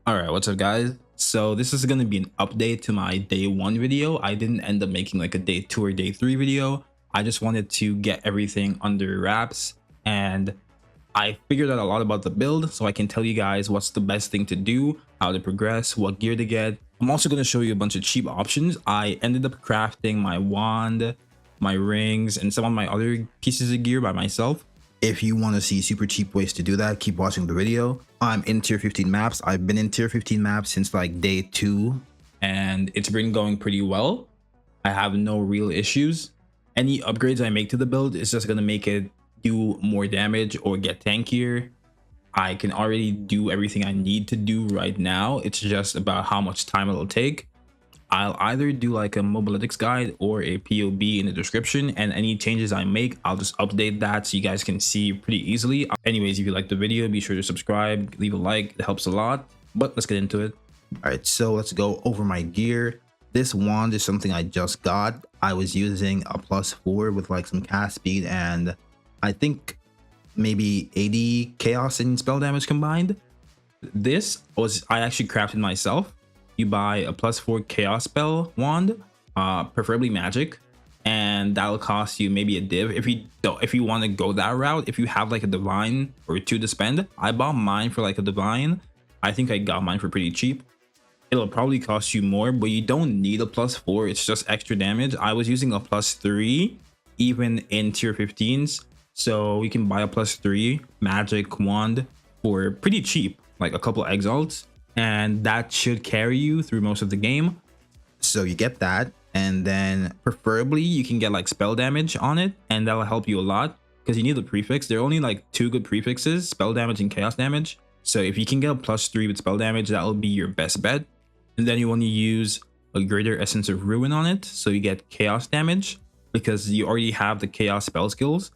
Alright, what's up guys? So this is going to be an update to my day 1 video. I didn't end up making like a day 2 or day 3 video. I just wanted to get everything under wraps, and I figured out a lot about the build, so I can tell you guys what's the best thing to do, how to progress, what gear to get. I'm also going to show you a bunch of cheap options. I ended up crafting my wand, my rings, and some of my other pieces of gear by myself. If you want to see super cheap ways to do that, keep watching the video. I'm in tier 15 maps. I've been in tier 15 maps since like day 2, and it's been going pretty well. I have no real issues. Any upgrades I make to the build is just going to make it do more damage or get tankier. I can already do everything I need to do right now. It's just about how much time it'll take. I'll either do like a mobalytics guide or a POB in the description, and any changes I make, I'll just update that so you guys can see pretty easily. Anyways, if you like the video, be sure to subscribe, leave a like, it helps a lot. But let's get into it. All right, so let's go over my gear. This wand is something I just got. I was using a +4 with like some cast speed and I think maybe 80 chaos and spell damage combined. I actually crafted myself. You buy a +4 chaos spell wand, preferably magic, and that'll cost you maybe a div. If you want to go that route, if you have like a divine or 2 to spend, I bought mine for like a divine. I think I got mine for pretty cheap. It'll probably cost you more, but you don't need a +4. It's just extra damage. I was using a +3 even in tier 15s, so you can buy a +3 magic wand for pretty cheap, like a couple exiles, and that should carry you through most of the game. So you get that, and then preferably you can get like spell damage on it, and that'll help you a lot because you need the prefix. There are only like 2 good prefixes, spell damage and chaos damage. So if you can get a +3 with spell damage, that'll be your best bet. And then you want to use a greater essence of ruin on it, so you get chaos damage because you already have the chaos spell skills,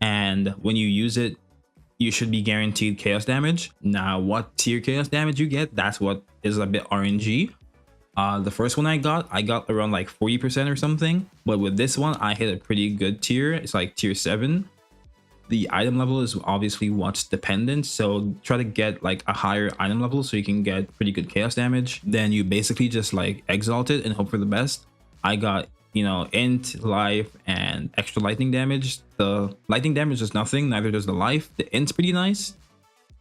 and when you use it, you should be guaranteed chaos damage. Now what tier chaos damage you get, that's what is a bit RNG. The first one I got around like 40% or something, but with this one I hit a pretty good tier. It's like tier 7. The item level is obviously what's dependent, so try to get like a higher item level so you can get pretty good chaos damage. Then you basically just like exalt it and hope for the best. I got, you know, int, life, and extra lightning damage. The lightning damage is nothing, neither does the life. The int's pretty nice.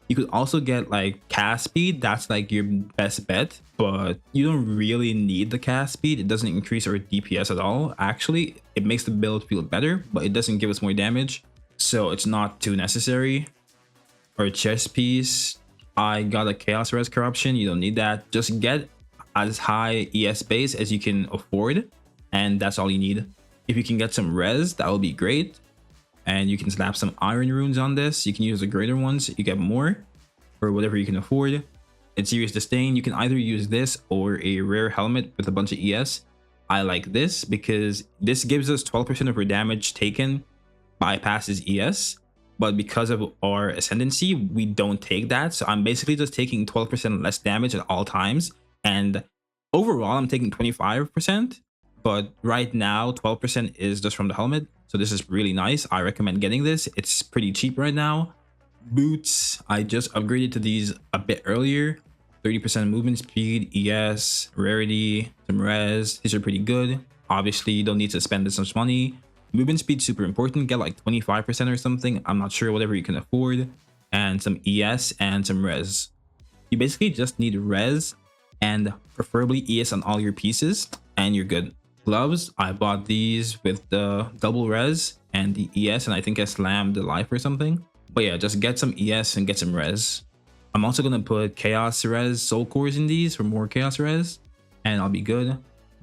You could also get like cast speed. That's like your best bet, but you don't really need the cast speed. It doesn't increase our DPS at all. Actually, it makes the build feel better, but it doesn't give us more damage, so it's not too necessary. Or chest piece, I got a chaos res corruption. You don't need that. Just get as high ES base as you can afford, and that's all you need. If you can get some res, that will be great, and you can slap some iron runes on this. You can use the greater ones, you get more, or whatever you can afford. It's serious disdain. You can either use this or a rare helmet with a bunch of ES. I like this because this gives us 12% of our damage taken bypasses ES, but because of our ascendancy, we don't take that. So I'm basically just taking 12% less damage at all times, and overall I'm taking 25%, but right now 12% is just from the helmet, so this is really nice. I recommend getting this. It's pretty cheap right now. Boots, I just upgraded to these a bit earlier. 30% movement speed, ES, rarity, some res. These are pretty good. Obviously you don't need to spend this much money. Movement speed super important. Get like 25% or something, I'm not sure, whatever you can afford, and some ES and some res. You basically just need res and preferably ES on all your pieces, and you're good. Gloves, I bought these with the double res and the ES, and I think I slammed the life or something. But yeah, just get some ES and get some res. I'm also gonna put chaos res soul cores in these for more chaos res, and I'll be good.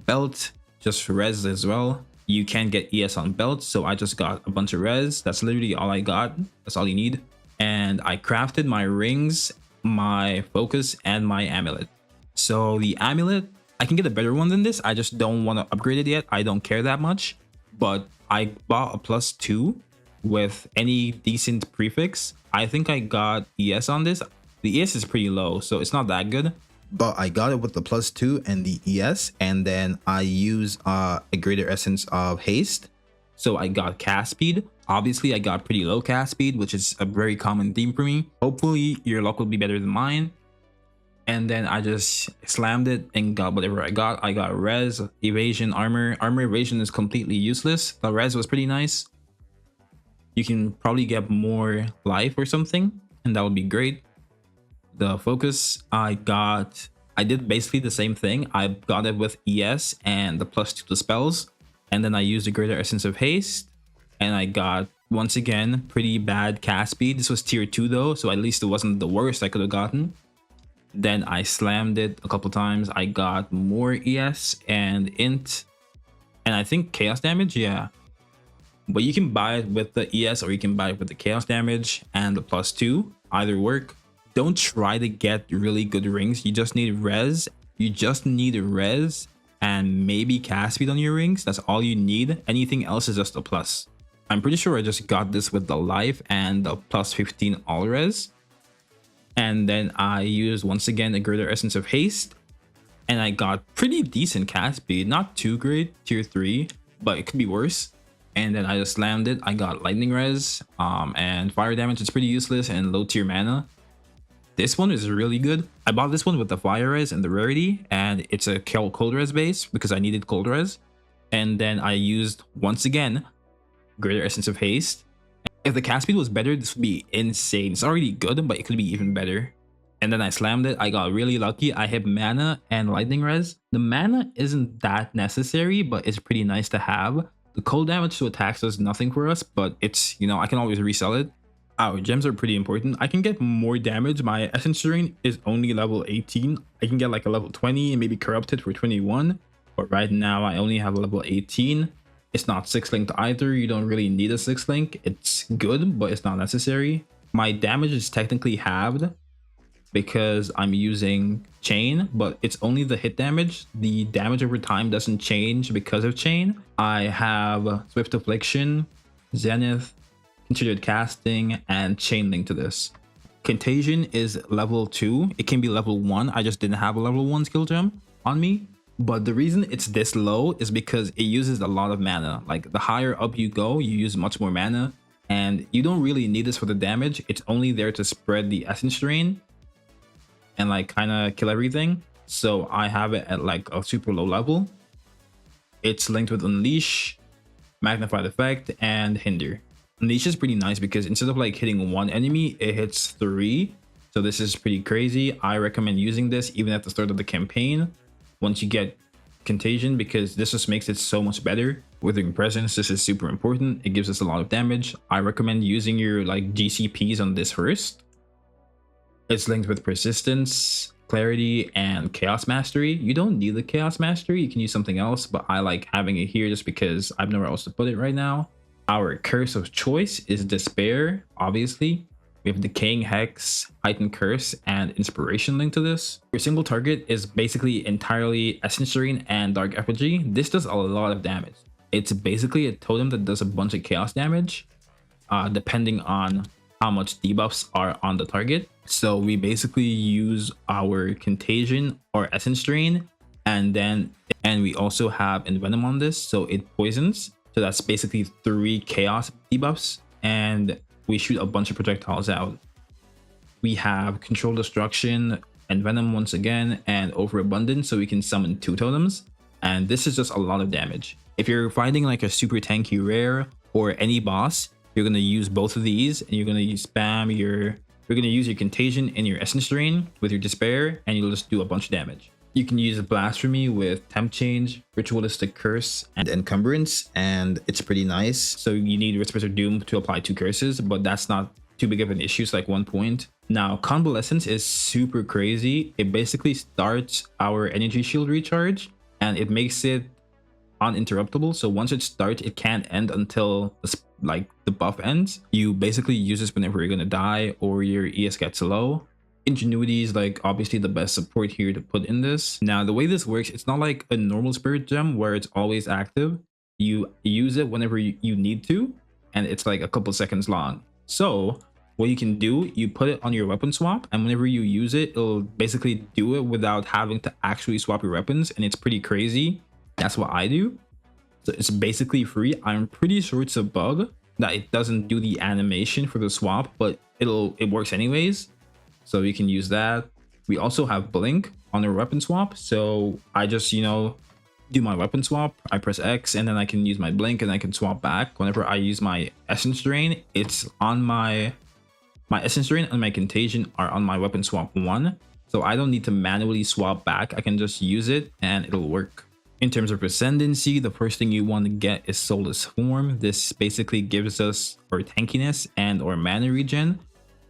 Belt, just res as well. You can't get ES on belts, so I just got a bunch of res. That's literally all I got. That's all you need. And I crafted my rings, my focus, and my amulet. So the amulet, I can get a better one than this. I just don't want to upgrade it yet. I don't care that much, but I bought a +2 with any decent prefix. I think I got ES on this. The ES is pretty low, so it's not that good, but I got it with the +2 and the ES, and then I use a greater essence of haste, so I got cast speed. Obviously I got pretty low cast speed, which is a very common theme for me. Hopefully your luck will be better than mine. and then I just slammed it and got whatever I got. I got res, evasion, armor. Armor evasion is completely useless. The res was pretty nice. You can probably get more life or something, and that would be great. The focus I did basically the same thing. I got it with ES and the +2 to spells, and then I used the greater essence of haste, and I got once again pretty bad cast speed. This was tier 2 though, so at least it wasn't the worst I could have gotten. Then I slammed it a couple times. I got more ES and int, and I think chaos damage, yeah. But you can buy it with the ES or you can buy it with the chaos damage and the +2. Either work. Don't try to get really good rings. You just need res. You just need res and maybe cast speed on your rings. That's all you need. Anything else is just a plus. I'm pretty sure I just got this with the life and the +15 all res. And then I used once again a greater essence of haste, and I got pretty decent cast speed. Not too great, tier 3, but it could be worse. And then I just slammed it. I got lightning res, and fire damage is pretty useless and low tier mana. This one is really good. I bought this one with the fire res and the rarity, and it's a cold res base because I needed cold res. And then I used once again greater essence of haste. If the cast speed was better, this would be insane. It's already good, but it could be even better. And then I slammed it. I got really lucky. I hit mana and lightning res. The mana isn't that necessary, but it's pretty nice to have. The cold damage to attacks does nothing for us, but it's, you know, I can always resell it. Our gems are pretty important. I can get more damage. My essence drain is only level 18. I can get like a level 20 and maybe corrupted for 21. But right now I only have a level 18. It's not 6-linked either. You don't really need a 6-link. It's good, but it's not necessary. My damage is technically halved because I'm using chain, but it's only the hit damage. The damage over time doesn't change because of chain. I have Swift Affliction, Zenith, Considered Casting, and chain link to this. Contagion is level 2. It can be level 1. I just didn't have a level 1 skill gem on me. But the reason it's this low is because it uses a lot of mana. Like the higher up you go, you use much more mana, and you don't really need this for the damage. It's only there to spread the essence drain and like kind of kill everything. So I have it at like a super low level. It's linked with Unleash, Magnified Effect, and Hinder. Unleash is pretty nice because instead of like hitting one enemy, it hits 3. So this is pretty crazy. I recommend using this even at the start of the campaign once you get Contagion, because this just makes it so much better. Withering Presence, this is super important. It gives us a lot of damage. I recommend using your like GCPs on this first. It's linked with Persistence, Clarity, and Chaos Mastery. You don't need the Chaos Mastery. You can use something else, but I like having it here just because I have nowhere else to put it right now. Our curse of choice is Despair, obviously. We have Decaying Hex, Heightened Curse, and Inspiration linked to this. Your single target is basically entirely Essence Drain and Dark Effigy. This does a lot of damage. It's basically a totem that does a bunch of chaos damage, depending on how much debuffs are on the target. So we basically use our Contagion or Essence Drain, and we also have Envenom on this, so it poisons. So that's basically 3 chaos debuffs, and we shoot a bunch of projectiles out. We have Control Destruction, Envenom once again, and Overabundance, so we can summon 2 totems. And this is just a lot of damage. If you're fighting like a super tanky rare or any boss, you're gonna use both of these, and you're gonna use your Contagion and your Essence Drain with your Despair, and you'll just do a bunch of damage. You can use Blasphemy with Temp Change, Ritualistic Curse, and Encumbrance, and it's pretty nice. So you need Whisper of Doom to apply 2 curses, but that's not too big of an issue. It's like 1 point. Now, Convalescence is super crazy. It basically starts our energy shield recharge, and it makes it uninterruptible. So once it starts, it can't end until the buff ends. You basically use this whenever you're gonna die or your ES gets low. Ingenuity is like obviously the best support here to put in this. Now the way this works, it's not like a normal spirit gem where it's always active. You use it whenever you need to, and it's like a couple seconds long. So what you can do, you put it on your weapon swap, and whenever you use it, it'll basically do it without having to actually swap your weapons, and it's pretty crazy. That's what I do. So it's basically free. I'm pretty sure it's a bug that it doesn't do the animation for the swap, but it works anyways. So you can use that. We also have blink on our weapon swap. So I just, you know, do my weapon swap. I press X and then I can use my blink and I can swap back. Whenever I use my essence drain, it's on my essence drain and my contagion are on my weapon swap 1. So I don't need to manually swap back. I can just use it and it'll work. In terms of Ascendancy, the first thing you want to get is Soulless Form. This basically gives us our tankiness and our mana regen.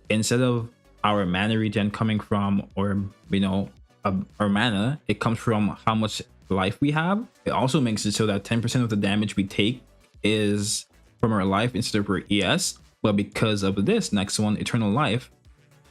Instead of our mana regen coming from, or you know, our mana, it comes from how much life we have. It also makes it so that 10% of the damage we take is from our life instead of our ES. But because of this next one, Eternal Life,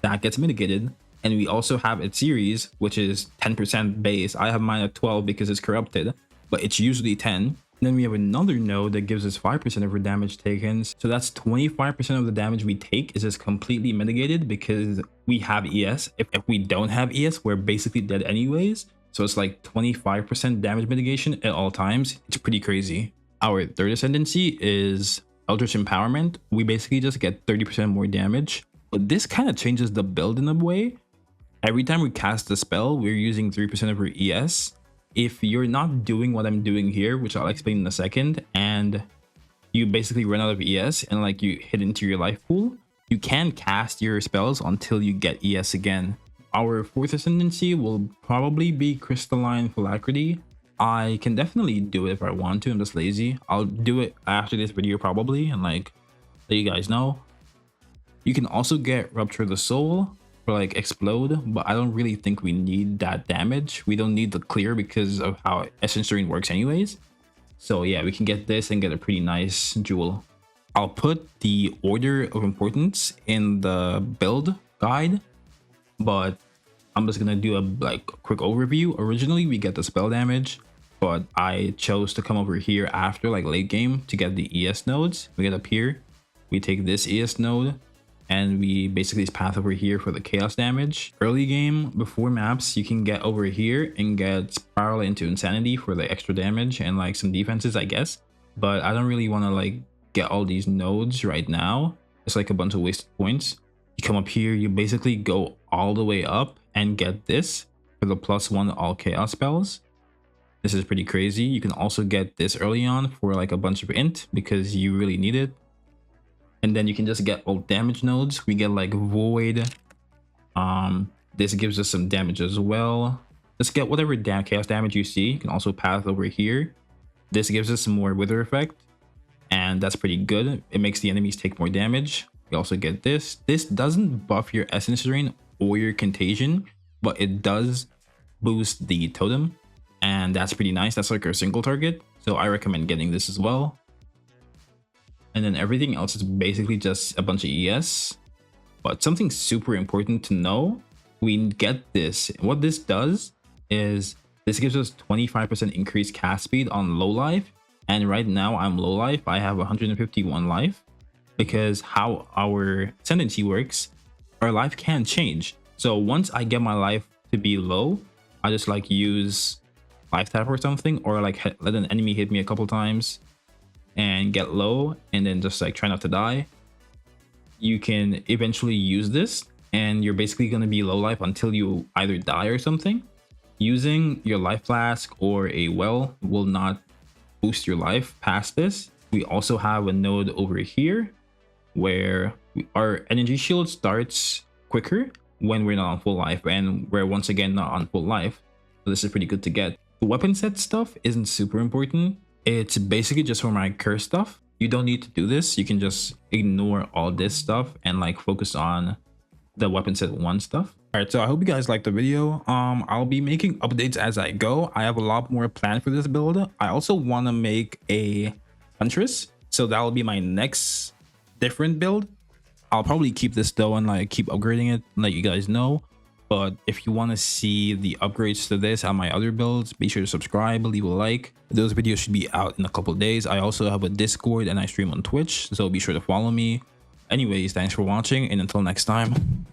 that gets mitigated. And we also have a series, which is 10% base. I have mine at 12 because it's corrupted, but it's usually 10. And then we have another node that gives us 5% of our damage taken. So that's 25% of the damage we take is just completely mitigated because we have ES. If we don't have ES, we're basically dead anyways. So it's like 25% damage mitigation at all times. It's pretty crazy. Our third Ascendancy is Eldritch Empowerment. We basically just get 30% more damage. But this kind of changes the build in a way. Every time we cast a spell, we're using 3% of our ES. If you're not doing what I'm doing here, which I'll explain in a second, and you basically run out of ES and like you hit into your life pool, you can cast your spells until you get ES again. Our fourth Ascendancy will probably be Crystalline Phylactery. I can definitely do it if I want to. I'm just lazy. I'll do it after this video probably and like let you guys know. You can also get Rupture the Soul for like Explode, but I don't really think we need that damage. We don't need the clear because of how Essence Drain works anyways. So yeah, we can get this and get a pretty nice jewel. I'll put the order of importance in the build guide, but I'm just gonna do a like quick overview. Originally we get the spell damage, but I chose to come over here after like late game to get the ES nodes. We get up here, we take this ES node, and we basically path over here for the chaos damage. Early game, before maps, you can get over here and get Spiral into Insanity for the extra damage and like some defenses, I guess. But I don't really want to like get all these nodes right now. It's like a bunch of wasted points. You come up here, you basically go all the way up and get this for the +1 all chaos spells. This is pretty crazy. You can also get this early on for like a bunch of int because you really need it. And then you can just get all damage nodes. We get like Void. This gives us some damage as well. Let's get whatever chaos damage you see. You can also path over here. This gives us some more Wither effect. And that's pretty good. It makes the enemies take more damage. We also get this. This doesn't buff your Essence Drain or your Contagion, but it does boost the totem. And that's pretty nice. That's like our single target. So I recommend getting this as well. And then everything else is basically just a bunch of ES. But something super important to know, we get this. What this does is this gives us 25% increased cast speed on low life. And right now I'm low life. I have 151 life because how our Ascendancy works, our life can change. So once I get my life to be low, I just like use life tap or something, or like let an enemy hit me a couple times and get low and then just like try not to die. You can eventually use this and you're basically going to be low life until you either die or something. Using your life flask or a well will not boost your life past this. We also have a node over here where our energy shield starts quicker when we're not on full life, and we're once again not on full life. So this is pretty good to get. The weapon set stuff isn't super important. It's basically just for my curse stuff. You don't need to do this. You can just ignore all this stuff and like focus on the weapon set 1 stuff. All right, so I hope you guys liked the video. I'll be making updates as I go. I have a lot more planned for this build. I also want to make a Huntress, so that will be my next different build. I'll probably keep this though and like keep upgrading it and let you guys know. But if you want to see the upgrades to this on my other builds, be sure to subscribe, leave a like. Those videos should be out in a couple of days. I also have a Discord and I stream on Twitch, so be sure to follow me. Anyways, thanks for watching, and until next time.